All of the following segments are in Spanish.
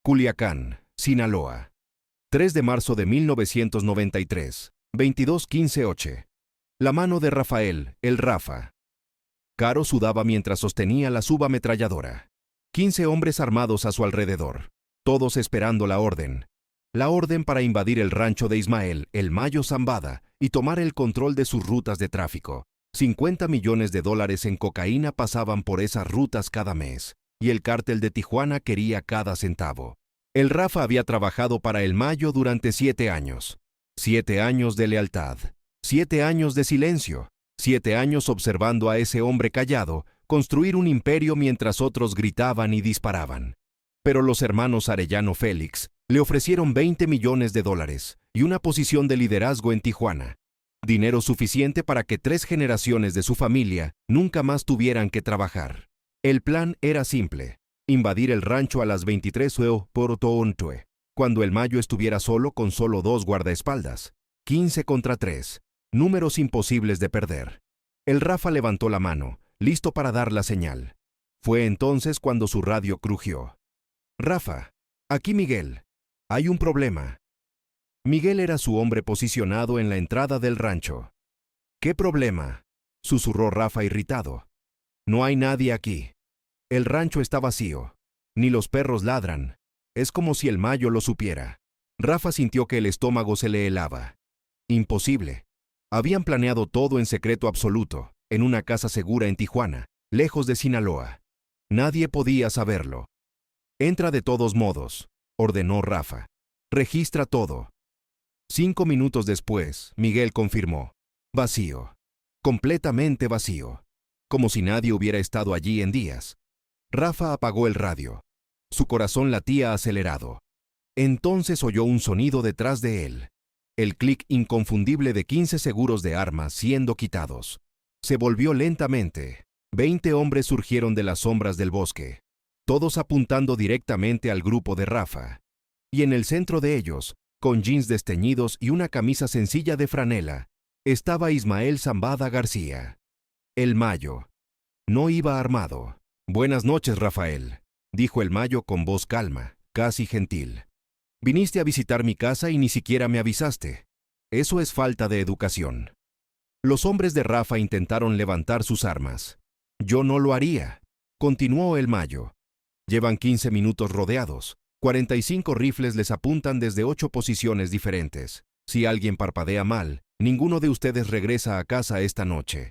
Culiacán, Sinaloa. 3 de marzo de 1993, 22:15 La mano de Rafael, el Rafa. Caro sudaba mientras sostenía la subametralladora. 15 hombres armados a su alrededor, todos esperando la orden. La orden para invadir el rancho de Ismael, el Mayo Zambada, y tomar el control de sus rutas de tráfico. 50 millones de dólares en cocaína pasaban por esas rutas cada mes, y el cártel de Tijuana quería cada centavo. El Rafa había trabajado para el Mayo durante 7 años. 7 años de lealtad, 7 años de silencio, 7 años observando a ese hombre callado construir un imperio mientras otros gritaban y disparaban. Pero los hermanos Arellano Félix le ofrecieron 20 millones de dólares y una posición de liderazgo en Tijuana. Dinero suficiente para que 3 generaciones de su familia nunca más tuvieran que trabajar. El plan era simple: invadir el rancho a las 23 horas por Tontue, cuando el Mayo estuviera solo con solo 2 guardaespaldas. 15 contra 3, números imposibles de perder. El Rafa levantó la mano, listo para dar la señal. Fue entonces cuando su radio crujió. «Rafa, aquí Miguel. Hay un problema». Miguel era su hombre posicionado en la entrada del rancho. «¿Qué problema?», susurró Rafa irritado. «No hay nadie aquí. El rancho está vacío. Ni los perros ladran. Es como si el Mayo lo supiera». Rafa sintió que el estómago se le helaba. Imposible. Habían planeado todo en secreto absoluto, en una casa segura en Tijuana, lejos de Sinaloa. Nadie podía saberlo. «Entra de todos modos», ordenó Rafa. «Registra todo». 5 minutos después, Miguel confirmó. Vacío. Completamente vacío. Como si nadie hubiera estado allí en días. Rafa apagó el radio. Su corazón latía acelerado. Entonces oyó un sonido detrás de él. El clic inconfundible de 15 seguros de armas siendo quitados. Se volvió lentamente. 20 hombres surgieron de las sombras del bosque, todos apuntando directamente al grupo de Rafa. Y en el centro de ellos, con jeans desteñidos y una camisa sencilla de franela, estaba Ismael Zambada García. El Mayo. No iba armado. «Buenas noches, Rafael», dijo el Mayo con voz calma, casi gentil. «Viniste a visitar mi casa y ni siquiera me avisaste. Eso es falta de educación». Los hombres de Rafa intentaron levantar sus armas. «Yo no lo haría», continuó el Mayo. «Llevan 15 minutos rodeados. 45 rifles les apuntan desde 8 posiciones diferentes. Si alguien parpadea mal, ninguno de ustedes regresa a casa esta noche».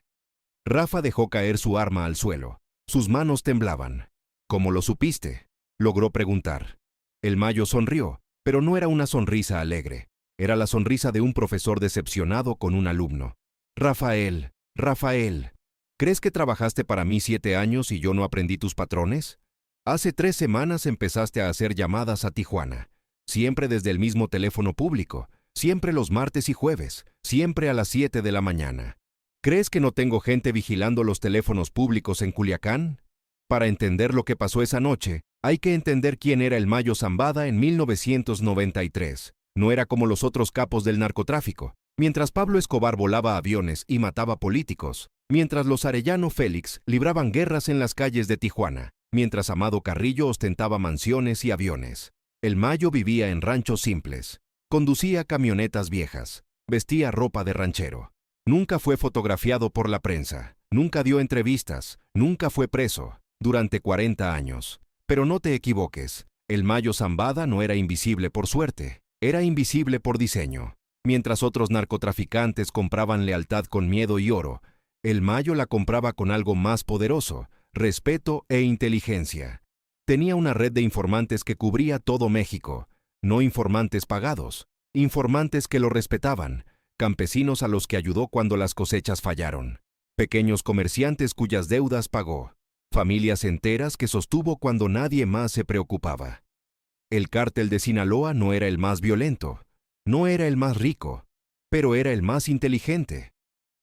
Rafa dejó caer su arma al suelo. Sus manos temblaban. «¿Cómo lo supiste?», logró preguntar. El Mayo sonrió, pero no era una sonrisa alegre. Era la sonrisa de un profesor decepcionado con un alumno. «Rafael, Rafael, ¿crees que trabajaste para mí 7 años y yo no aprendí tus patrones? Hace 3 semanas empezaste a hacer llamadas a Tijuana, siempre desde el mismo teléfono público, siempre los martes y jueves, siempre a las 7 de la mañana. ¿Crees que no tengo gente vigilando los teléfonos públicos en Culiacán? Para entender lo que pasó esa noche, hay que entender quién era el Mayo Zambada en 1993. No era como los otros capos del narcotráfico. Mientras Pablo Escobar volaba aviones y mataba políticos, mientras los Arellano Félix libraban guerras en las calles de Tijuana, mientras Amado Carrillo ostentaba mansiones y aviones, el Mayo vivía en ranchos simples, conducía camionetas viejas, vestía ropa de ranchero. Nunca fue fotografiado por la prensa, nunca dio entrevistas, nunca fue preso, durante 40 años. Pero no te equivoques, el Mayo Zambada no era invisible por suerte, era invisible por diseño. Mientras otros narcotraficantes compraban lealtad con miedo y oro, el Mayo la compraba con algo más poderoso: respeto e inteligencia. Tenía una red de informantes que cubría todo México, no informantes pagados, informantes que lo respetaban, campesinos a los que ayudó cuando las cosechas fallaron, pequeños comerciantes cuyas deudas pagó, familias enteras que sostuvo cuando nadie más se preocupaba. El cártel de Sinaloa no era el más violento, no era el más rico, pero era el más inteligente.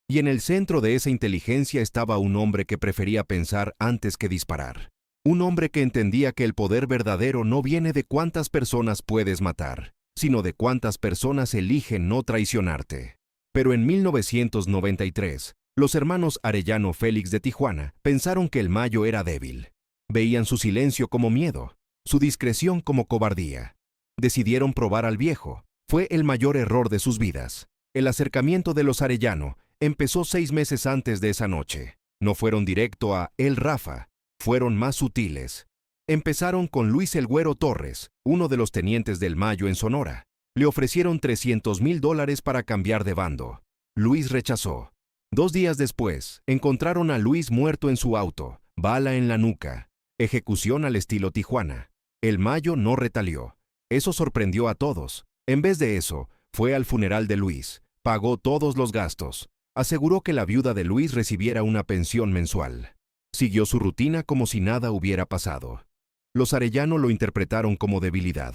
Y en el centro de esa inteligencia estaba un hombre que prefería pensar antes que disparar. Un hombre que entendía que el poder verdadero no viene de cuántas personas puedes matar, sino de cuántas personas eligen no traicionarte. Pero en 1993, los hermanos Arellano Félix de Tijuana pensaron que el Mayo era débil. Veían su silencio como miedo, su discreción como cobardía. Decidieron probar al viejo. Fue el mayor error de sus vidas. El acercamiento de los Arellano empezó 6 meses antes de esa noche. No fueron directo a El Rafa, fueron más sutiles. Empezaron con Luis el Güero Torres, uno de los tenientes del Mayo en Sonora. Le ofrecieron $300,000 para cambiar de bando. Luis rechazó. 2 días después, encontraron a Luis muerto en su auto, bala en la nuca. Ejecución al estilo Tijuana. El Mayo no retalió. Eso sorprendió a todos. En vez de eso, fue al funeral de Luis, pagó todos los gastos, aseguró que la viuda de Luis recibiera una pensión mensual. Siguió su rutina como si nada hubiera pasado. Los Arellano lo interpretaron como debilidad.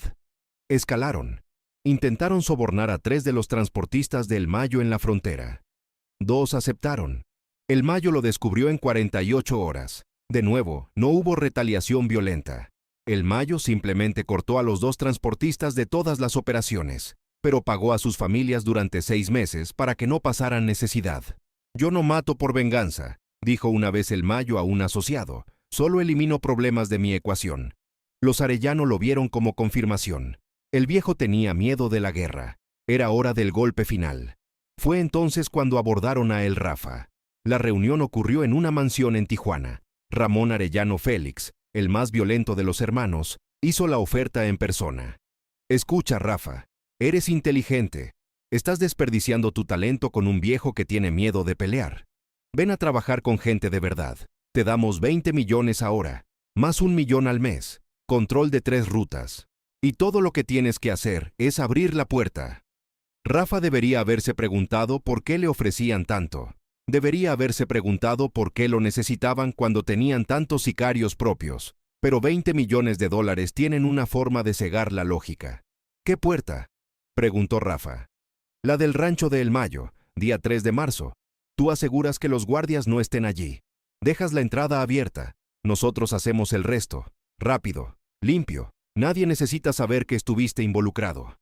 Escalaron. Intentaron sobornar a 3 de los transportistas del Mayo en la frontera. 2 aceptaron. El Mayo lo descubrió en 48 horas. De nuevo, no hubo retaliación violenta. El Mayo simplemente cortó a los 2 transportistas de todas las operaciones, pero pagó a sus familias durante 6 meses para que no pasaran necesidad. Yo no mato por venganza, dijo una vez el Mayo a un asociado, solo elimino problemas de mi ecuación. Los Arellano lo vieron como confirmación. El viejo tenía miedo de la guerra. Era hora del golpe final. Fue entonces cuando abordaron a El Rafa. La reunión ocurrió en una mansión en Tijuana. Ramón Arellano Félix, el más violento de los hermanos, hizo la oferta en persona. Escucha, Rafa, eres inteligente. Estás desperdiciando tu talento con un viejo que tiene miedo de pelear. Ven a trabajar con gente de verdad. Te damos 20 millones ahora, más 1 millón al mes, control de 3 rutas. Y todo lo que tienes que hacer es abrir la puerta. Rafa debería haberse preguntado por qué le ofrecían tanto. Debería haberse preguntado por qué lo necesitaban cuando tenían tantos sicarios propios. Pero $20 millones tienen una forma de cegar la lógica. ¿Qué puerta?, preguntó Rafa. La del rancho de El Mayo, día 3 de marzo. Tú aseguras que los guardias no estén allí. Dejas la entrada abierta. Nosotros hacemos el resto. Rápido, limpio. Nadie necesita saber que estuviste involucrado.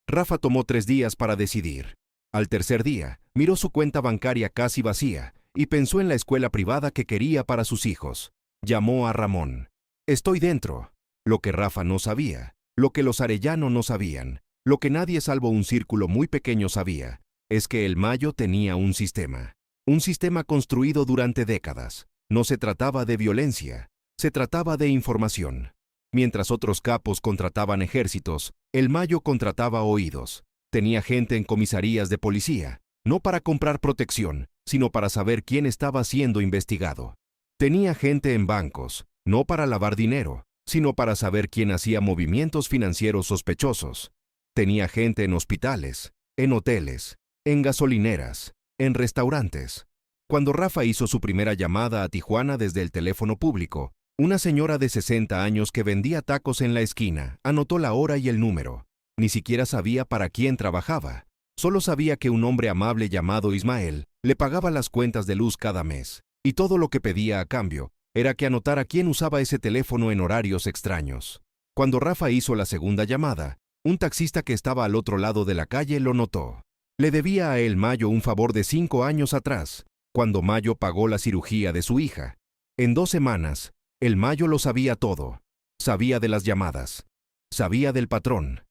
Rafa tomó 3 días para decidir. Al tercer día, miró su cuenta bancaria casi vacía y pensó en la escuela privada que quería para sus hijos. Llamó a Ramón. Estoy dentro. Lo que Rafa no sabía, lo que los Arellano no sabían, lo que nadie salvo un círculo muy pequeño sabía, es que el Mayo tenía un sistema. Un sistema construido durante décadas. No se trataba de violencia, se trataba de información. Mientras otros capos contrataban ejércitos, el Mayo contrataba oídos. Tenía gente en comisarías de policía, no para comprar protección, sino para saber quién estaba siendo investigado. Tenía gente en bancos, no para lavar dinero, sino para saber quién hacía movimientos financieros sospechosos. Tenía gente en hospitales, en hoteles, en gasolineras, en restaurantes. Cuando Rafa hizo su primera llamada a Tijuana desde el teléfono público, una señora de 60 años que vendía tacos en la esquina anotó la hora y el número. Ni siquiera sabía para quién trabajaba. Solo sabía que un hombre amable llamado Ismael le pagaba las cuentas de luz cada mes, y todo lo que pedía a cambio era que anotara quién usaba ese teléfono en horarios extraños. Cuando Rafa hizo la segunda llamada, un taxista que estaba al otro lado de la calle lo notó. Le debía a El Mayo un favor de 5 años atrás, cuando Mayo pagó la cirugía de su hija. En 2 semanas, El Mayo lo sabía todo. Sabía de las llamadas. Sabía del patrón.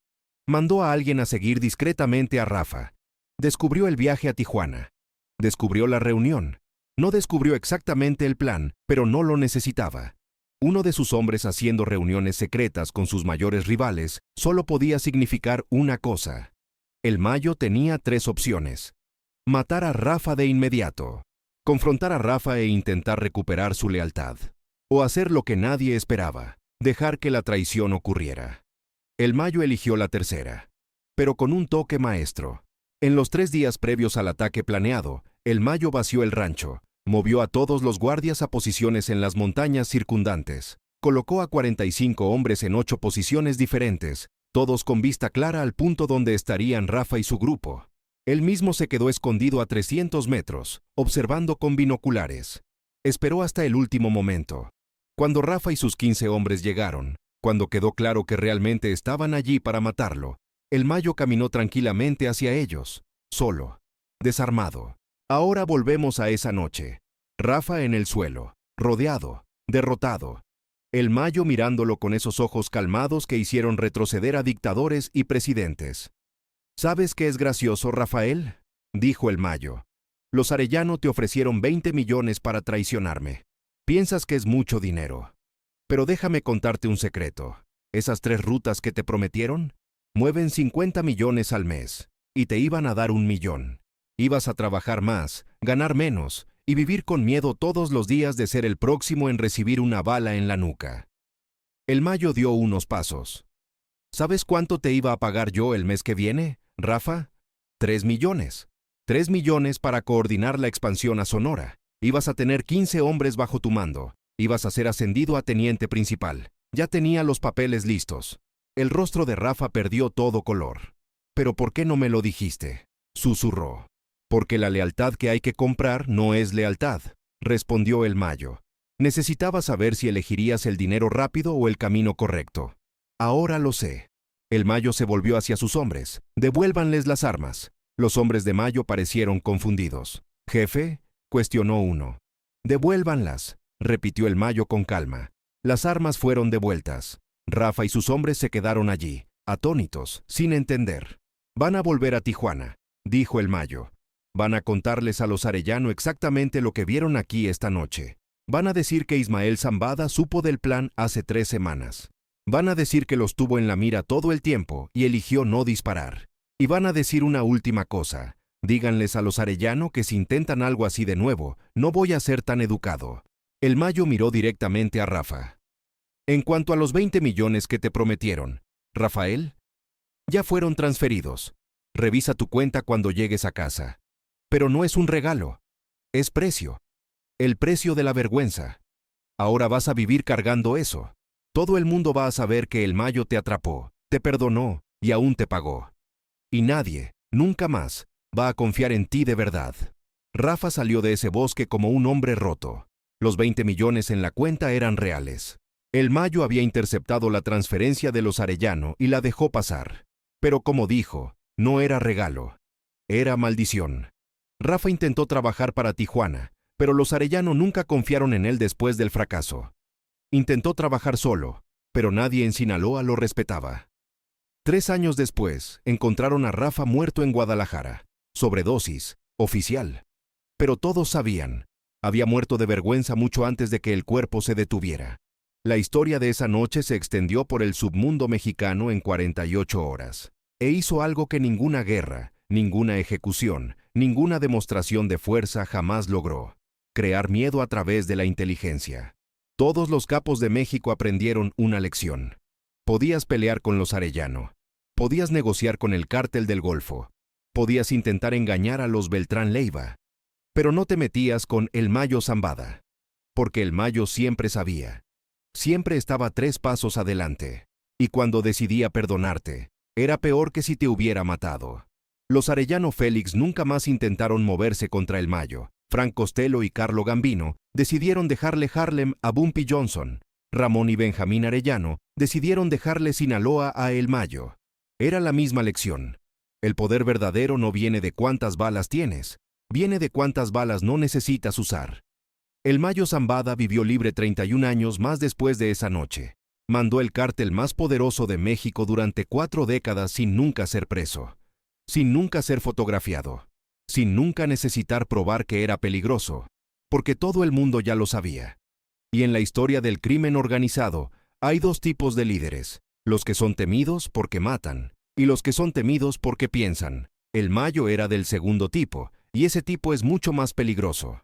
Mandó a alguien a seguir discretamente a Rafa. Descubrió el viaje a Tijuana. Descubrió la reunión. No descubrió exactamente el plan, pero no lo necesitaba. Uno de sus hombres haciendo reuniones secretas con sus mayores rivales solo podía significar una cosa. El Mayo tenía 3 opciones. Matar a Rafa de inmediato. Confrontar a Rafa e intentar recuperar su lealtad. O hacer lo que nadie esperaba, dejar que la traición ocurriera. El Mayo eligió la tercera, pero con un toque maestro. En los 3 días previos al ataque planeado, El Mayo vació el rancho, movió a todos los guardias a posiciones en las montañas circundantes, colocó a 45 hombres en 8 posiciones diferentes, todos con vista clara al punto donde estarían Rafa y su grupo. Él mismo se quedó escondido a 300 metros, observando con binoculares. Esperó hasta el último momento. Cuando Rafa y sus 15 hombres llegaron, cuando quedó claro que realmente estaban allí para matarlo, El Mayo caminó tranquilamente hacia ellos, solo, desarmado. Ahora volvemos a esa noche. Rafa en el suelo, rodeado, derrotado. El Mayo mirándolo con esos ojos calmados que hicieron retroceder a dictadores y presidentes. ¿Sabes qué es gracioso, Rafael?, dijo el Mayo. Los Arellano te ofrecieron 20 millones para traicionarme. Piensas que es mucho dinero. Pero déjame contarte un secreto. Esas 3 rutas que te prometieron mueven 50 millones al mes y te iban a dar 1 millón. Ibas a trabajar más, ganar menos y vivir con miedo todos los días de ser el próximo en recibir una bala en la nuca. El Mayo dio unos pasos. ¿Sabes cuánto te iba a pagar yo el mes que viene, Rafa? 3 millones. 3 millones para coordinar la expansión a Sonora. Ibas a tener 15 hombres bajo tu mando. Ibas a ser ascendido a teniente principal. Ya tenía los papeles listos. El rostro de Rafa perdió todo color. ¿Pero por qué no me lo dijiste?, susurró. Porque la lealtad que hay que comprar no es lealtad, respondió el Mayo. Necesitaba saber si elegirías el dinero rápido o el camino correcto. Ahora lo sé. El Mayo se volvió hacia sus hombres. Devuélvanles las armas. Los hombres de Mayo parecieron confundidos. Jefe, cuestionó uno. Devuélvanlas, repitió el Mayo con calma. Las armas fueron devueltas. Rafa y sus hombres se quedaron allí, atónitos, sin entender. Van a volver a Tijuana, dijo el Mayo. Van a contarles a los Arellano exactamente lo que vieron aquí esta noche. Van a decir que Ismael Zambada supo del plan hace 3 semanas. Van a decir que los tuvo en la mira todo el tiempo y eligió no disparar. Y van a decir una última cosa. Díganles a los Arellano que si intentan algo así de nuevo, no voy a ser tan educado. El Mayo miró directamente a Rafa. En cuanto a los 20 millones que te prometieron, Rafael, ya fueron transferidos. Revisa tu cuenta cuando llegues a casa. Pero no es un regalo. Es precio. El precio de la vergüenza. Ahora vas a vivir cargando eso. Todo el mundo va a saber que el Mayo te atrapó, te perdonó y aún te pagó. Y nadie, nunca más, va a confiar en ti de verdad. Rafa salió de ese bosque como un hombre roto. Los 20 millones en la cuenta eran reales. El Mayo había interceptado la transferencia de los Arellano y la dejó pasar. Pero como dijo, no era regalo. Era maldición. Rafa intentó trabajar para Tijuana, pero los Arellano nunca confiaron en él después del fracaso. Intentó trabajar solo, pero nadie en Sinaloa lo respetaba. 3 años después, encontraron a Rafa muerto en Guadalajara. Sobredosis, oficial. Pero todos sabían. Había muerto de vergüenza mucho antes de que el cuerpo se detuviera. La historia de esa noche se extendió por el submundo mexicano en 48 horas. E hizo algo que ninguna guerra, ninguna ejecución, ninguna demostración de fuerza jamás logró. Crear miedo a través de la inteligencia. Todos los capos de México aprendieron una lección. Podías pelear con los Arellano. Podías negociar con el cártel del Golfo. Podías intentar engañar a los Beltrán Leiva. Pero no te metías con el Mayo Zambada. Porque el Mayo siempre sabía. Siempre estaba 3 pasos adelante. Y cuando decidía perdonarte, era peor que si te hubiera matado. Los Arellano Félix nunca más intentaron moverse contra el Mayo. Frank Costello y Carlo Gambino decidieron dejarle Harlem a Bumpy Johnson. Ramón y Benjamín Arellano decidieron dejarle Sinaloa a El Mayo. Era la misma lección. El poder verdadero no viene de cuántas balas tienes, viene de cuántas balas no necesitas usar. El Mayo Zambada vivió libre 31 años más después de esa noche. Mandó el cártel más poderoso de México durante 4 décadas sin nunca ser preso, sin nunca ser fotografiado, sin nunca necesitar probar que era peligroso, porque todo el mundo ya lo sabía. Y en la historia del crimen organizado hay 2 tipos de líderes, los que son temidos porque matan, y los que son temidos porque piensan. El Mayo era del segundo tipo, y ese tipo es mucho más peligroso.